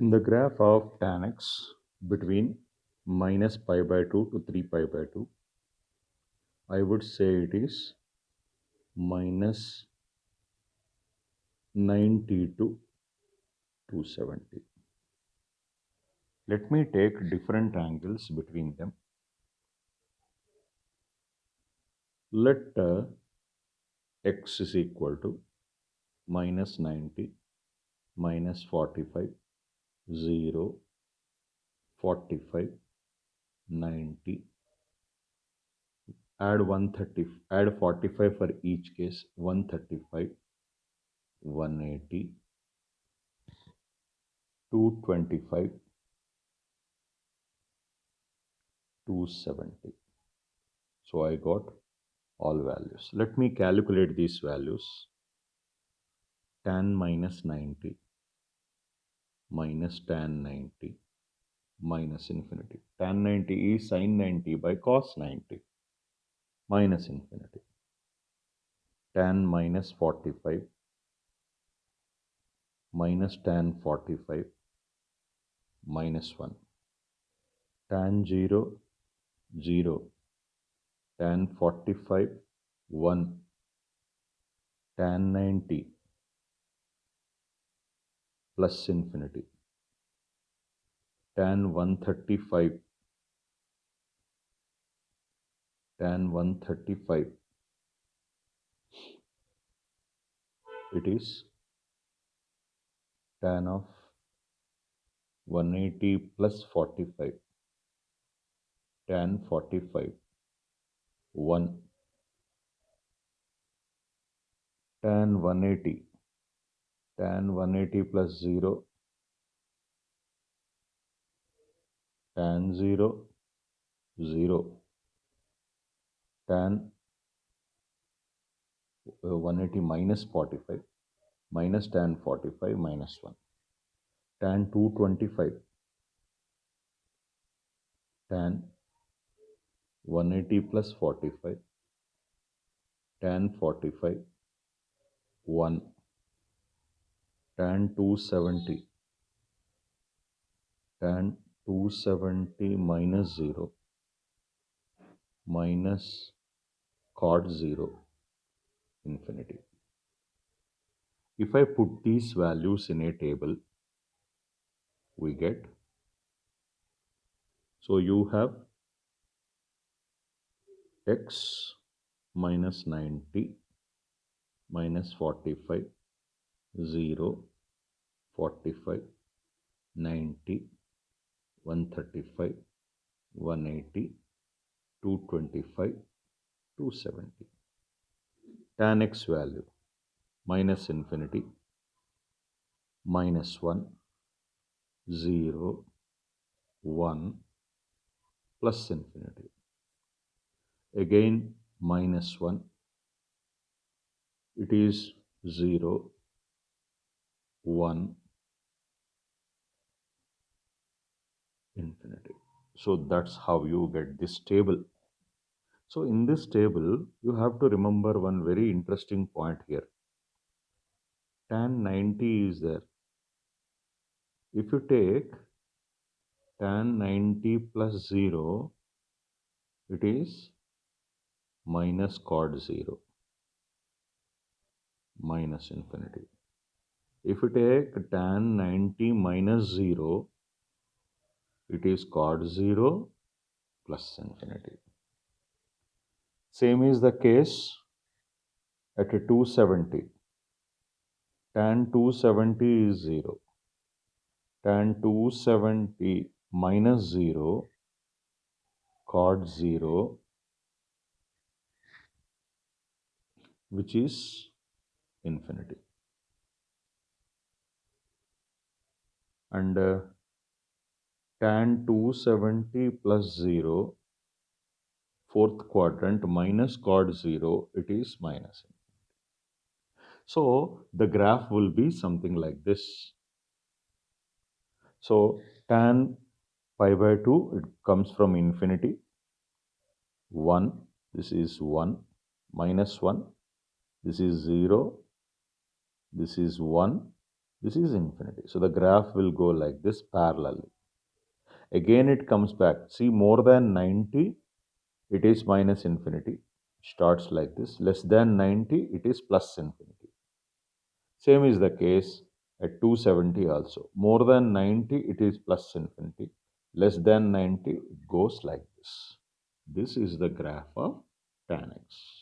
In the graph of tan x between minus pi by 2 to 3 pi by 2, I would say it is minus 90 to 270. Let me take different angles between them. Let x is equal to minus 90, minus 45, 0, 45, 90. Add 130, add 45 for each case, 135, 180, 225, 270. So I got all values. Let me calculate these values. Tan minus 90 minus tan 90 minus infinity. Tan 90 is sin 90 by cos 90 minus infinity. Tan minus 45 minus tan 45 minus 1. Tan 0, 0. Tan 45, 1. Tan 90 plus infinity. Tan 135, tan 135, it is tan of 180 plus 45, tan 45, 1. Tan 180, tan 180 plus 0, tan 0, 0. Tan 180 minus 45, minus tan 45 minus 1. Tan 225, tan 180 plus 45, tan 45, 1. Tan 270, tan 270 minus 0, minus cot 0, infinity. If I put these values in a table, we get, so you have x minus 90 minus 45, 0, 45, 90, 135, 180, 225, 270. Tan x value minus infinity, minus 1, 0, 1, plus infinity. Again minus 1, it is 0, 1, infinity. So that's how you get this table. So in this table, you have to remember one very interesting point here. Tan 90 is there. If you take tan 90 plus 0, it is minus cot 0, minus infinity. If you take tan 90 minus 0, it is cot 0 plus infinity. Same is the case at a 270. Tan 270 is 0. Tan 270 minus 0, cot 0, which is infinity. And tan 270 plus 0, fourth quadrant, minus cot 0, it is minus infinity. So the graph will be something like this. So tan pi by 2, it comes from infinity. 1, this is 1, minus 1, this is 0, this is 1, This is infinity. So the graph will go like this parallelly. Again, it comes back. See, more than 90, it is minus infinity. Starts like this. Less than 90, it is plus infinity. Same is the case at 270 also. More than 90, it is plus infinity. Less than 90, it goes like this. This is the graph of tan x.